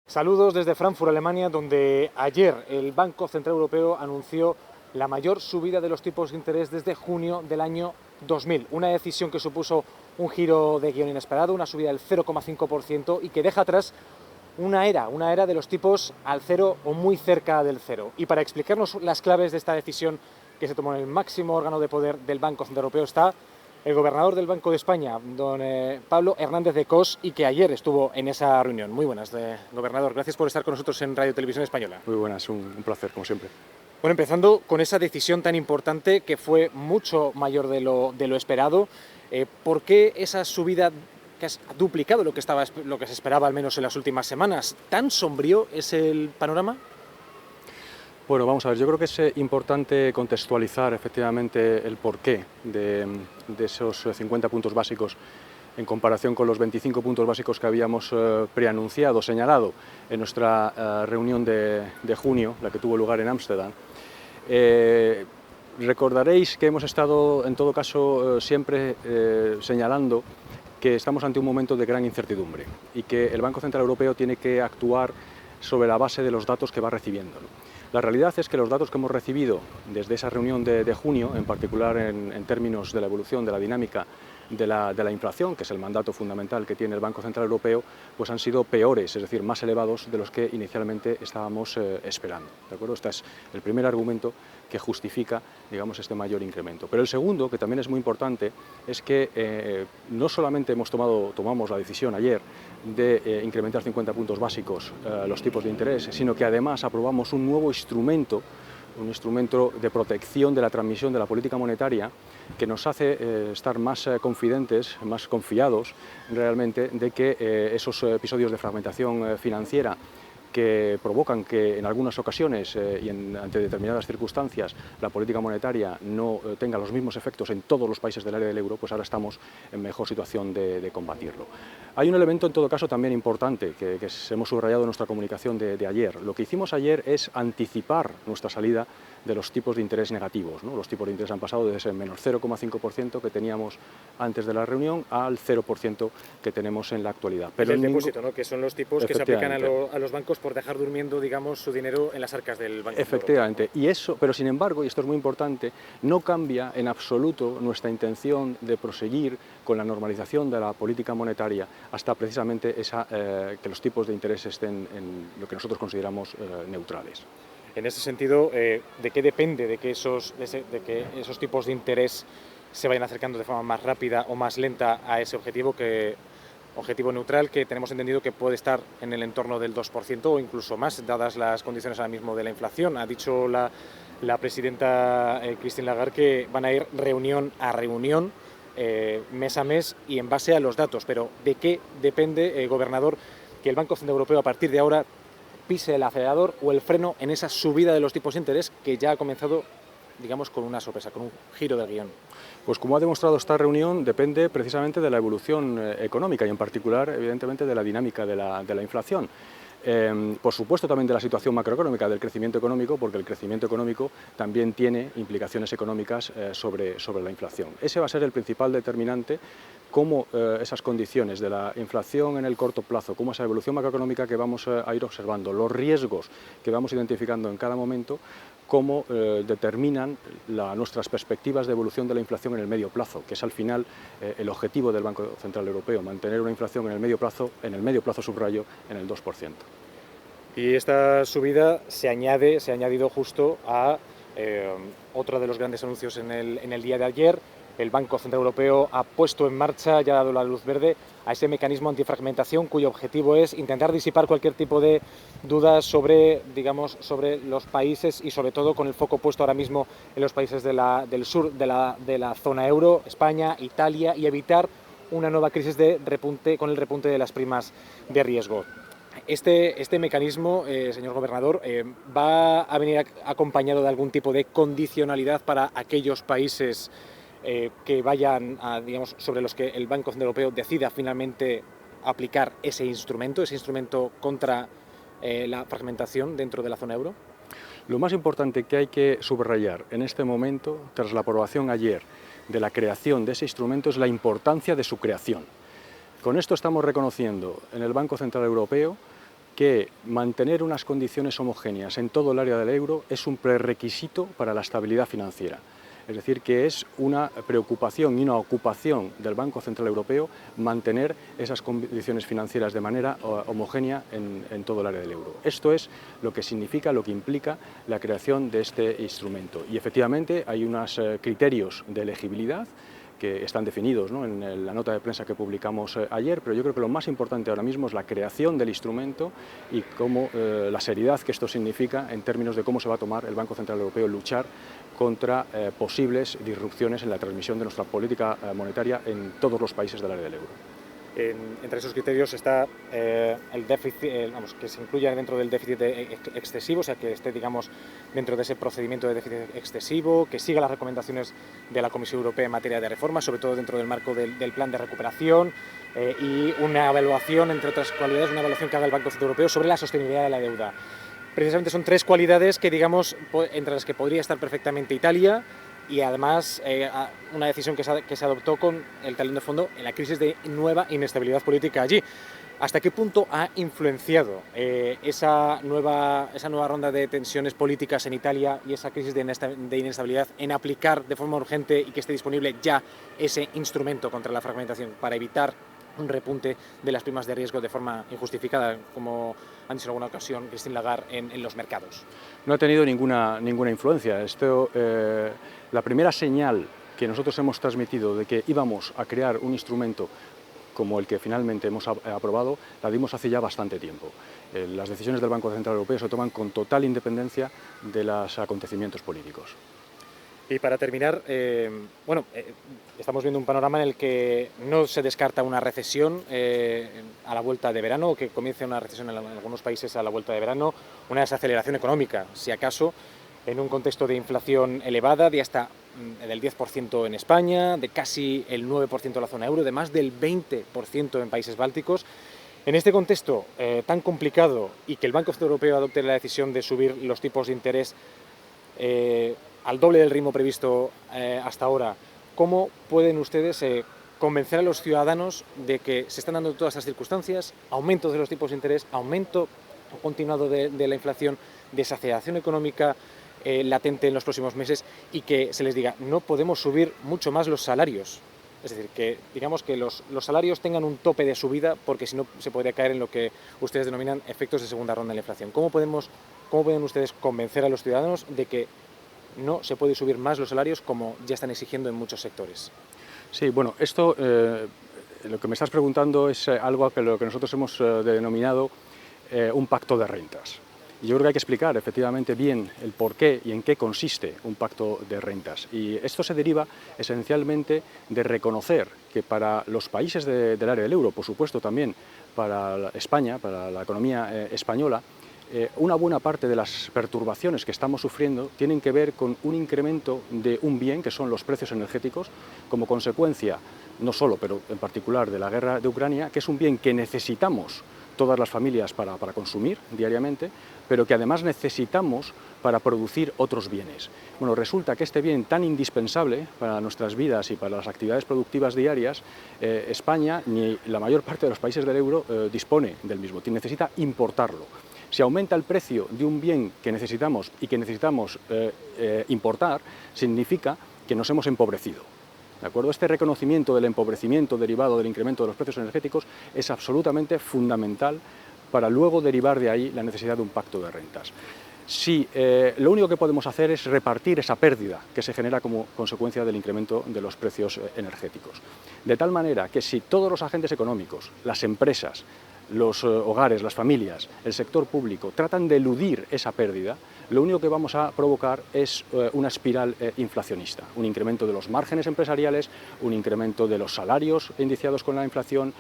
Saludos desde Frankfurt, Alemania, donde ayer el Banco Central Europeo anunció la mayor subida de los tipos de interés desde junio del año 2000. Una decisión que supuso un giro de guión inesperado, una subida del 0,5% y que deja atrás una era de los tipos al cero o muy cerca del cero. Y para explicarnos las claves de esta decisión que se tomó en el máximo órgano de poder del Banco Central Europeo está el gobernador del Banco de España, don Pablo Hernández de Cos, y que ayer estuvo en esa reunión. Muy buenas, gobernador. Gracias por estar con nosotros en Radio Televisión Española. Muy buenas, un placer, como siempre. Bueno, empezando con esa decisión tan importante que fue mucho mayor de lo esperado, ¿por qué esa subida que has duplicado lo que se esperaba al menos en las últimas semanas? ¿Tan sombrío es el panorama? Bueno, vamos a ver, yo creo que es importante contextualizar efectivamente el porqué de esos 50 puntos básicos en comparación con los 25 puntos básicos que habíamos preanunciado, señalado en nuestra reunión de junio, la que tuvo lugar en Ámsterdam. Recordaréis que hemos estado, en todo caso, siempre señalando que estamos ante un momento de gran incertidumbre y que el Banco Central Europeo tiene que actuar sobre la base de los datos que va recibiendo. La realidad es que los datos que hemos recibido desde esa reunión de junio, en particular en términos de la evolución, de la dinámica de la inflación, que es el mandato fundamental que tiene el Banco Central Europeo, pues han sido peores, es decir, más elevados de los que inicialmente estábamos esperando. ¿De acuerdo? Este es el primer argumento que justifica, digamos, este mayor incremento. Pero el segundo, que también es muy importante, es que no solamente tomamos la decisión ayer de incrementar 50 puntos básicos los tipos de interés, sino que además aprobamos un nuevo instrumento de protección de la transmisión de la política monetaria que nos hace estar más confidentes, más confiados realmente de que esos episodios de fragmentación financiera que provocan que en algunas ocasiones ante determinadas circunstancias la política monetaria no tenga los mismos efectos en todos los países del área del euro, pues ahora estamos en mejor situación de combatirlo. Hay un elemento en todo caso también importante que hemos subrayado en nuestra comunicación de ayer. Lo que hicimos ayer es anticipar nuestra salida de los tipos de interés negativos, ¿no? Los tipos de interés han pasado desde ese menos 0,5% que teníamos antes de la reunión al 0% que tenemos en la actualidad. Pero el depósito, ¿no? Que son los tipos que se aplican a los bancos por dejar durmiendo, digamos, su dinero en las arcas del Banco. Efectivamente, y eso, pero sin embargo, y esto es muy importante, no cambia en absoluto nuestra intención de proseguir con la normalización de la política monetaria hasta precisamente que los tipos de interés estén en lo que nosotros consideramos neutrales. En ese sentido, ¿de qué depende de que esos tipos de interés se vayan acercando de forma más rápida o más lenta a ese objetivo neutral, que tenemos entendido que puede estar en el entorno del 2% o incluso más, dadas las condiciones ahora mismo de la inflación? Ha dicho la presidenta Christine Lagarde que van a ir reunión a reunión, mes a mes y en base a los datos. Pero ¿de qué depende, gobernador, que el Banco Central Europeo a partir de ahora pise el acelerador o el freno en esa subida de los tipos de interés que ya ha comenzado, digamos, con una sorpresa, con un giro del guión? Pues como ha demostrado esta reunión, depende precisamente de la evolución económica y en particular, evidentemente, de la dinámica de la inflación. Por supuesto también de la situación macroeconómica, del crecimiento económico, porque el crecimiento económico también tiene implicaciones económicas sobre la inflación. Ese va a ser el principal determinante, cómo esas condiciones de la inflación en el corto plazo, cómo esa evolución macroeconómica que vamos a ir observando, los riesgos que vamos identificando en cada momento, cómo determinan nuestras perspectivas de evolución de la inflación en el medio plazo, que es al final el objetivo del Banco Central Europeo, mantener una inflación en el medio plazo subrayo, en el 2%. Y esta subida se ha añadido justo a otro de los grandes anuncios en el día de ayer. El Banco Central Europeo ha puesto en marcha, ya ha dado la luz verde a ese mecanismo antifragmentación cuyo objetivo es intentar disipar cualquier tipo de dudas sobre los países y sobre todo con el foco puesto ahora mismo en los países del sur de la zona euro, España, Italia, y evitar una nueva crisis con el repunte de las primas de riesgo. Este mecanismo, señor gobernador, ¿va a venir acompañado de algún tipo de condicionalidad para aquellos países que vayan sobre los que el Banco Central Europeo decida finalmente aplicar ese instrumento contra la fragmentación dentro de la zona euro? Lo más importante que hay que subrayar en este momento, tras la aprobación ayer de la creación de ese instrumento, es la importancia de su creación. Con esto estamos reconociendo en el Banco Central Europeo que mantener unas condiciones homogéneas en todo el área del euro es un prerequisito para la estabilidad financiera. Es decir, que es una preocupación y una ocupación del Banco Central Europeo mantener esas condiciones financieras de manera homogénea en todo el área del euro. Esto es lo que significa, lo que implica la creación de este instrumento. Y efectivamente hay unos criterios de elegibilidad que están definidos, ¿no?, en la nota de prensa que publicamos ayer, pero yo creo que lo más importante ahora mismo es la creación del instrumento y cómo, la seriedad que esto significa en términos de cómo se va a tomar el Banco Central Europeo luchar contra posibles disrupciones en la transmisión de nuestra política monetaria en todos los países del área del euro. Entre esos criterios está el déficit, que se incluya dentro del déficit excesivo, o sea, que esté, digamos, dentro de ese procedimiento de déficit excesivo, que siga las recomendaciones de la Comisión Europea en materia de reforma, sobre todo dentro del marco del plan de recuperación, y una evaluación, entre otras cualidades, una evaluación que haga el Banco Central Europeo sobre la sostenibilidad de la deuda. Precisamente son tres cualidades que, digamos, entre las que podría estar perfectamente Italia, y además una decisión que se adoptó con el telón de fondo en la crisis de nueva inestabilidad política allí. ¿Hasta qué punto ha influenciado esa nueva ronda de tensiones políticas en Italia y esa crisis de inestabilidad en aplicar de forma urgente y que esté disponible ya ese instrumento contra la fragmentación para evitar un repunte de las primas de riesgo de forma injustificada, como han dicho en alguna ocasión Christine Lagarde, en los mercados? No ha tenido ninguna influencia. La primera señal que nosotros hemos transmitido de que íbamos a crear un instrumento como el que finalmente hemos aprobado, la dimos hace ya bastante tiempo. Las decisiones del Banco Central Europeo se toman con total independencia de los acontecimientos políticos. Y para terminar, estamos viendo un panorama en el que no se descarta una recesión a la vuelta de verano, o que comience una recesión en algunos países a la vuelta de verano, una desaceleración económica, si acaso, en un contexto de inflación elevada, de hasta del 10% en España, de casi el 9% en la zona euro, de más del 20% en países bálticos. En este contexto tan complicado, y que el Banco Central Europeo adopte la decisión de subir los tipos de interés al doble del ritmo previsto hasta ahora, ¿cómo pueden ustedes convencer a los ciudadanos de que se están dando todas estas circunstancias, aumento de los tipos de interés, aumento continuado de la inflación, desaceleración económica latente en los próximos meses, y que se les diga no podemos subir mucho más los salarios? Es decir, que digamos que los salarios tengan un tope de subida, porque si no se podría caer en lo que ustedes denominan efectos de segunda ronda de la inflación. ¿Cómo pueden ustedes convencer a los ciudadanos de que no se puede subir más los salarios como ya están exigiendo en muchos sectores? Sí, bueno, esto, lo que me estás preguntando es algo que lo que nosotros hemos denominado un pacto de rentas. Y yo creo que hay que explicar efectivamente bien el por qué y en qué consiste un pacto de rentas. Y esto se deriva esencialmente de reconocer que para los países del área del euro, por supuesto también para España, para la economía española, una buena parte de las perturbaciones que estamos sufriendo tienen que ver con un incremento de un bien, que son los precios energéticos, como consecuencia, no solo, pero en particular de la guerra de Ucrania, que es un bien que necesitamos todas las familias para consumir diariamente, pero que además necesitamos para producir otros bienes. Bueno, resulta que este bien tan indispensable para nuestras vidas y para las actividades productivas diarias, España ni la mayor parte de los países del euro dispone del mismo, necesita importarlo. Si aumenta el precio de un bien que necesitamos y que necesitamos importar, significa que nos hemos empobrecido. ¿De acuerdo? Este reconocimiento del empobrecimiento derivado del incremento de los precios energéticos es absolutamente fundamental para luego derivar de ahí la necesidad de un pacto de rentas. Si lo único que podemos hacer es repartir esa pérdida que se genera como consecuencia del incremento de los precios energéticos. De tal manera que si todos los agentes económicos, las empresas, los hogares, las familias, el sector público tratan de eludir esa pérdida, lo único que vamos a provocar es una espiral inflacionista, un incremento de los márgenes empresariales, un incremento de los salarios indiciados con la inflación,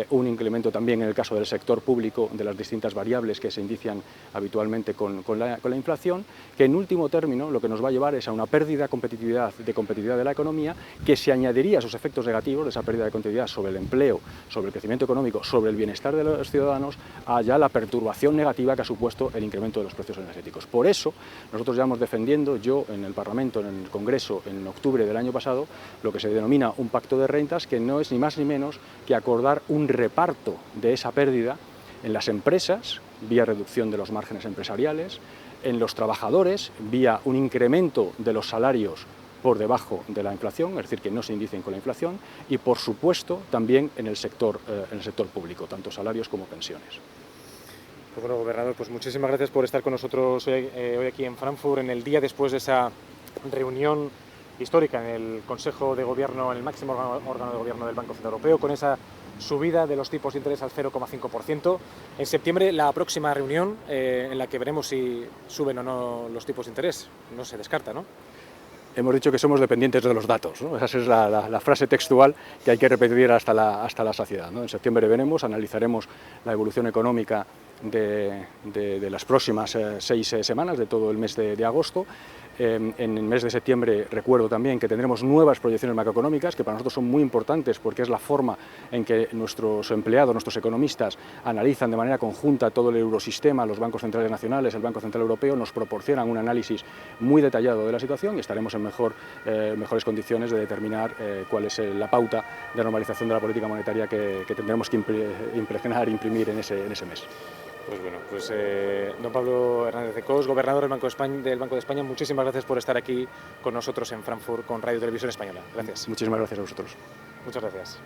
un incremento también en el caso del sector público de las distintas variables que se indician habitualmente con la inflación, que en último término lo que nos va a llevar es a una pérdida de competitividad de la economía, que se añadiría a sus efectos negativos de esa pérdida de competitividad sobre el empleo, sobre el crecimiento económico, sobre el bienestar de los ciudadanos, a ya la perturbación negativa que ha supuesto el incremento de los precios energéticos. Por eso nosotros llevamos defendiendo, yo en el Parlamento, en el Congreso, en octubre del año pasado, lo que se denomina un pacto de rentas, que no es ni más ni menos que acordar un reparto de esa pérdida en las empresas, vía reducción de los márgenes empresariales, en los trabajadores, vía un incremento de los salarios por debajo de la inflación, es decir, que no se indicen con la inflación, y por supuesto también en el sector público, tanto salarios como pensiones. Pues bueno, gobernador, pues muchísimas gracias por estar con nosotros hoy aquí en Frankfurt, en el día después de esa reunión histórica en el Consejo de Gobierno, en el máximo órgano de gobierno del Banco Central Europeo, con esa subida de los tipos de interés al 0,5%. En septiembre, la próxima reunión en la que veremos si suben o no los tipos de interés. No se descarta, ¿no? Hemos dicho que somos dependientes de los datos, ¿no? Esa es la frase textual que hay que repetir hasta la saciedad, ¿no? En septiembre veremos, analizaremos la evolución económica de las próximas 6 semanas, de todo el mes de agosto. En el mes de septiembre recuerdo también que tendremos nuevas proyecciones macroeconómicas que para nosotros son muy importantes porque es la forma en que nuestros empleados, nuestros economistas analizan de manera conjunta todo el eurosistema, los bancos centrales nacionales, el Banco Central Europeo, nos proporcionan un análisis muy detallado de la situación y estaremos en mejores condiciones de determinar cuál es la pauta de normalización de la política monetaria que tendremos que imprimir en ese mes. Pues bueno, don Pablo Hernández de Cos, gobernador del Banco de España, muchísimas gracias por estar aquí con nosotros en Frankfurt con Radio Televisión Española. Gracias. Muchísimas gracias a vosotros. Muchas gracias.